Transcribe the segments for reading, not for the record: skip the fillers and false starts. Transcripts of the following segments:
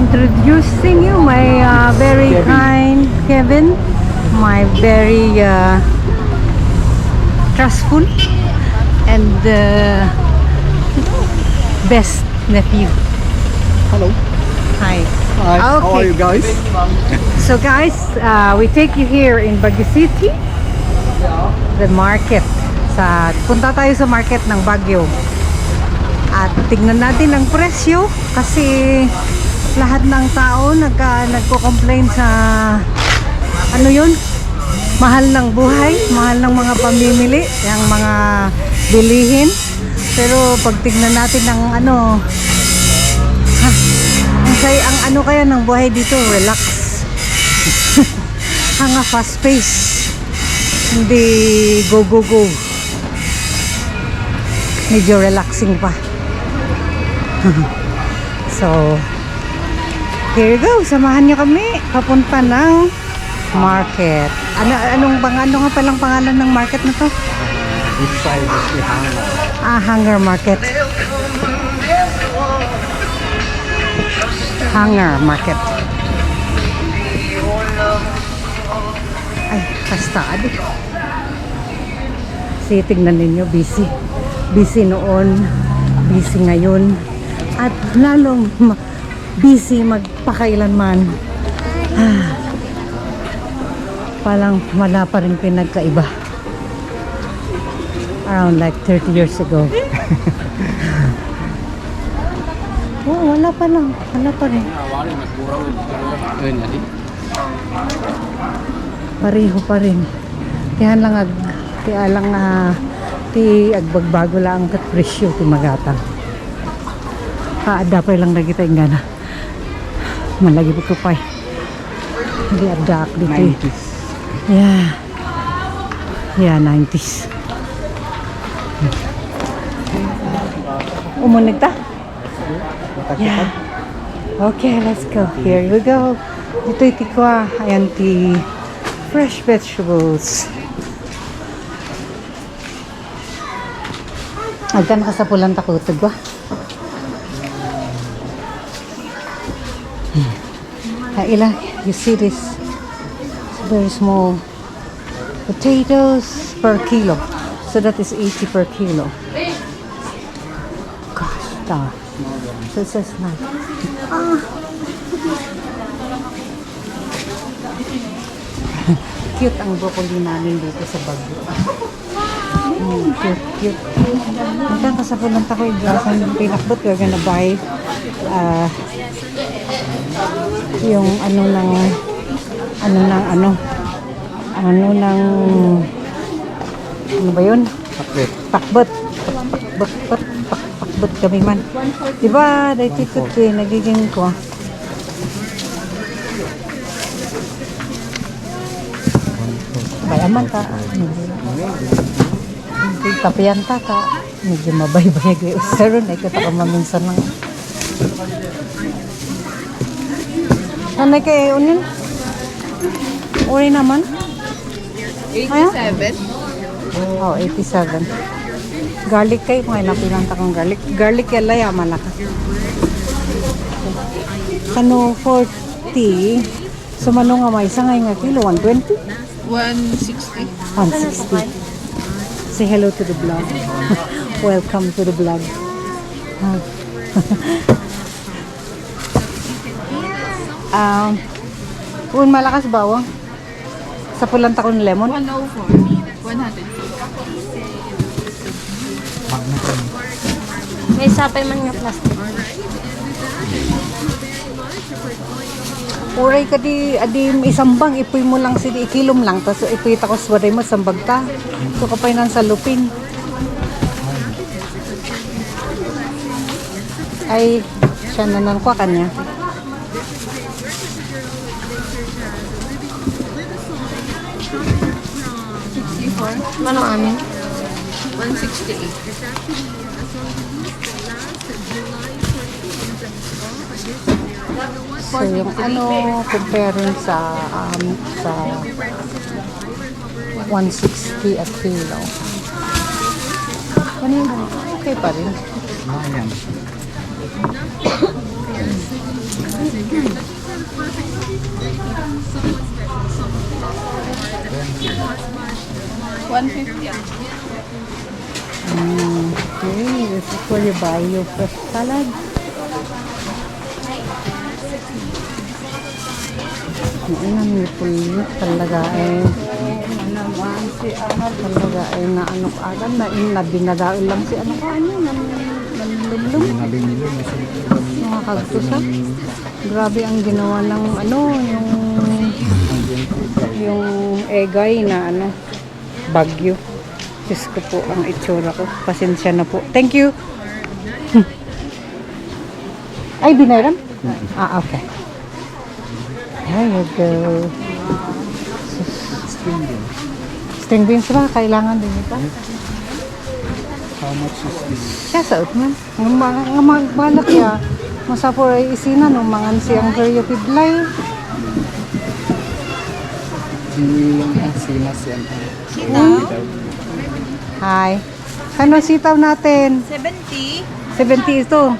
introducing you my very Kevin. kind Kevin, my very trustful and best nephew. Hello. Hi. Hi. How are you guys? So guys, we take you here in Baguio City, the market. Punta tayo sa market ng Baguio. At tingnan natin ang presyo kasi lahat ng tao nagko-complain sa ano yun? Mahal ng buhay, mahal ng mga pamimili, yung mga bilihin. Pero pag tingnan natin ang ano, ang ano kaya ng buhay dito, relax. Ang fast pace. Hindi go go go. Medyo relaxing pa. So, here you go. Samahan niyo kami papunta ng market. Ano nga palang pangalan ng market na to? This side is the hangar. Hangar market. Hangar market. Ay, kastad. Sige, tignan ninyo, busy. Busy noon, busy ngayon, at lalong busy magpakailanman. Parang wala pa rin pinagkaiba. Around like 30 years ago. Oh, wala pa lang. Wala pa rin. Pareho pa rin. Kaya lang ti agbagbago lang kat presyo ti magatang. Kaada pa lang nakita yung gana. Malagi po pa. Hindi adak dito. 90s. Yeah, 90s. Umunig ta? Yeah. Okay, let's go. Here we go. Dito itikwa. Ayan ti fresh vegetables. Agkan ka sa pulang takutog ba? Ilan, you see this? It's very small. Potatoes per kilo. So that is 80 per kilo. Gosh, tama. So it says na. Cute ang broccoli namin dito sa Baguio. Cute. Hanggang kasapulan ta ko yung pinakbot. We're gonna buy yung ano ba yun? Pakbot kami man. Diba? Dahil ito nagiging ko. Bayaman ka. Tapian ta ka. Medyo mabay-bay. Pero na ikita ka maminsan lang. Nanay kay unin? Uri naman? 87. Oh, 87. Garlic kayo. Kung ilang pinanta kong garlic. Garlic yala yaman na ka. Kano 40. So manong nga may isa ngayon nga kilo. 120? 160. 160. Say hello to the vlog. Welcome to the vlog. Kung malakas bawang sa pulang takon lemon. 104. 100. May sapay man nga plastic. Uray ka di isang bang ipoy mo lang si ikilom lang tapos ipoy takos waday mo sambag ka. So kapay nan sa lupin. Ay siya nanan kwa kanya. Ano amin? 168. So yung ano compare sa 160 at kilo. Ano yun? Okay pa rin. Ayan. $150. Okay, this is where you buy your fresh salad. Mainang nipul talaga eh. Talaga ay na ano agad na dinadail lang si ano ka ano nanlulong mga kagtusa. Grabe ang ginawa ng ano yung egay na ano bagyo. Diyos ko po ang itsura ko. Pasensya na po. Thank you. Ay, binayaran? Ah, okay. There you go. String beans ba? Kailangan din ito. How much is this? Siya sa utman. Nga magbalak ya. Masapor ay isina no. Mangan siyang karyo pidlay. Sinilang ang sinas yan. Hi. Kano sitaw natin? 70. 70 ito.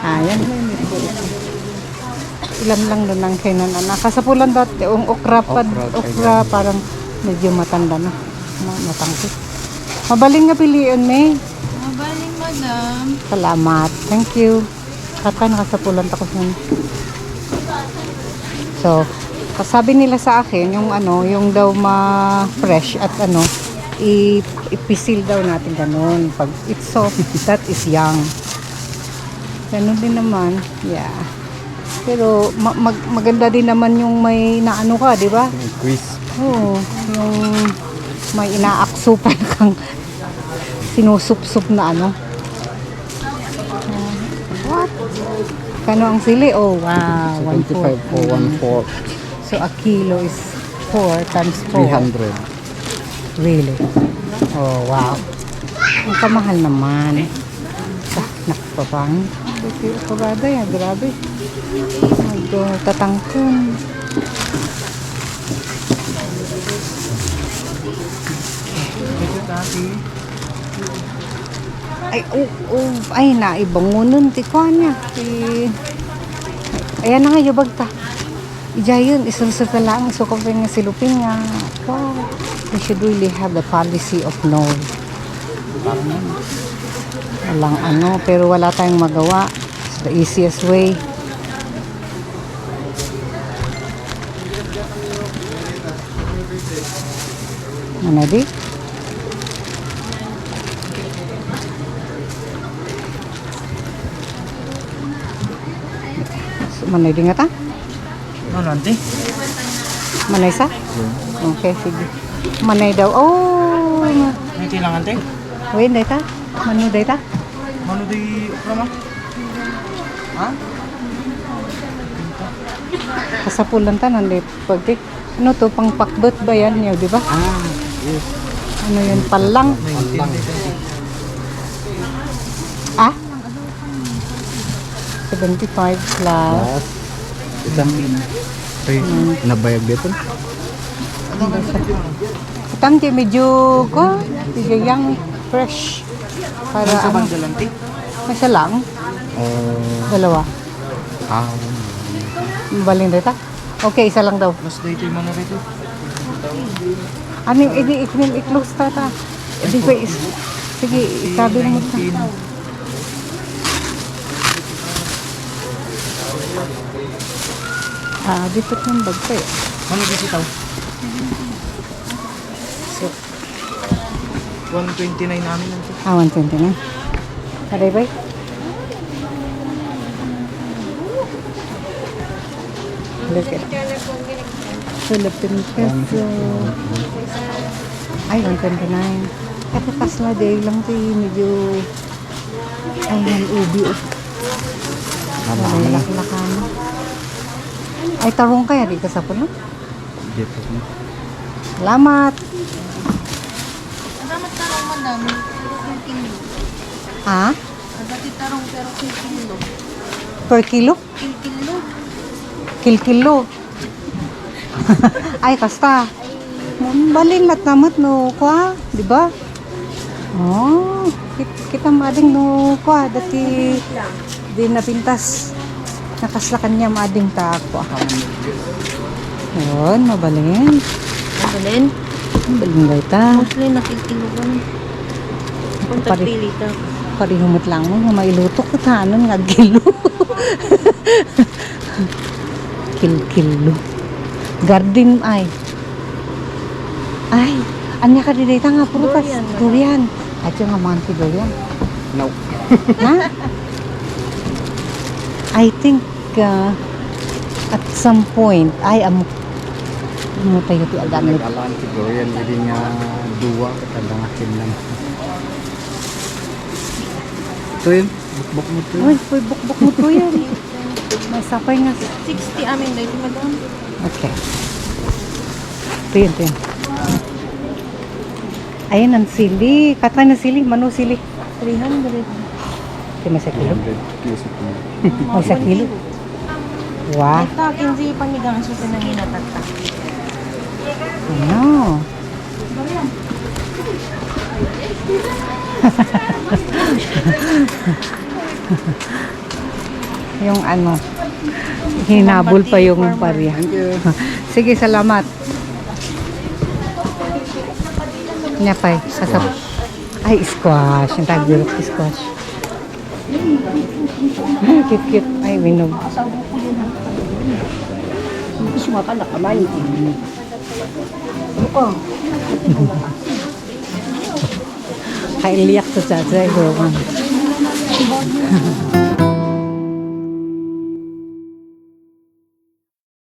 Ayan. Ilan lang doon ang kainan. Kasapulan dati. Ang okra parang medyo matanda na. Matangkit. Mabaling nga piliin, May. Mabaling, madam. Salamat. Thank you. Kata nakasapulan ako sa So, sabi nila sa akin, yung ano, yung daw ma-fresh at ano, ipisil daw natin ganun. Pag it's soft, that is young. Ganun din naman. Yeah. Pero maganda din naman yung may naano ka, di ba? Quiz. Oo. Yung may inaaksupan kang sinusup-sup na ano. What? Kano ang sili? Oh, wow. 75 for 1/4. So, a kilo is 4 times 4. 300. Really? Oh, wow. Ang kamahal naman. Nakapapang. Kurada yan, grabe. Tatangkon. Ay, naibangunan. Tikuan niya. Ayan na nga, yubag ta. Ijayon, isulsuta lang. So, kapag nga silupin nga. Wow. We should really have the policy of no. Walang ano, pero wala tayong magawa. It's the easiest way. Ano di? So, manay di nga ta? Ano, ante? Manay sa? Okay, sige. Manay daw. Oh! May kailangan, ante? Wait, day ta? Manu day ta? Mano di okra, ma? Ha? Kasapulan ta nandito. Pagtik. Ano to? Pang pakbet ba yan? Yaw, di ba? Ah, yes. Ano yun? Palang. Palang. Ah? 75 plus. Plus, isang ay, nabayag dito. Tamti medyo ko. Medyo young, fresh. Para ano? Isa lang. Dalawa. Mabaling dito? Okay, isa lang daw. Mas dito yung mana rito. Ano yung i-close tata? Sige, isabi mo ta. Dito yung bag kayo. Ano dito tao? So, 129 namin ito. 120 na. Aray ba? Look at Philippine peso. Ay, 129. Ito kasla day lang ito medyo ayun, ubi. Laklakan. Ay, tarong kaya di ka sa puno? Dito. Salamat. Salamat tarong, madam. 1 kilo. Ha? Agati tarong pero 1 kilo. Per kilo? 1 kilo. Kilo. Ay, kasta. Balinlat namat no kwa, di ba? Oh, kita mading no kwa dati di napintas. Nakaslakan niya maading tako. Yun, mabalin. Mabalin? Mabalin ba ita? Mostly nakikilugan. Kung Pari- tagpili ka. Parihumot lang mo, nga mailutok ko tanon nga kilo. Kilo. Garden ay. Ay, anya ka dito nga prutas. Durian. At yung nga mga durian. No. Ha? I think at some point ay amo tayo ti agamit. Nag-alaan si Dorian, hindi nga duwa, kadang akin lang. Ito yun, bukbok mo ito. Uy, bukbok mo to yan. May sapay nga. 60 amin dahil madam. Okay. Ito yun, ito yun. Ayan ang sili. Katay na sili. Mano sili. 300. Ito may sa kilo. 300 kilos ito. May sa kilo. Wow. Ito, kinsi panigang siya sa nanginatata. Ano? Yung ano, hinabol pa yung pariya. Thank you. Sige, salamat. Nyapay, sasap. Ay, squash. Yung tagdirok squash. Cute. Ay, winog. Sumapa na kamay. Kailiyak to sa bro.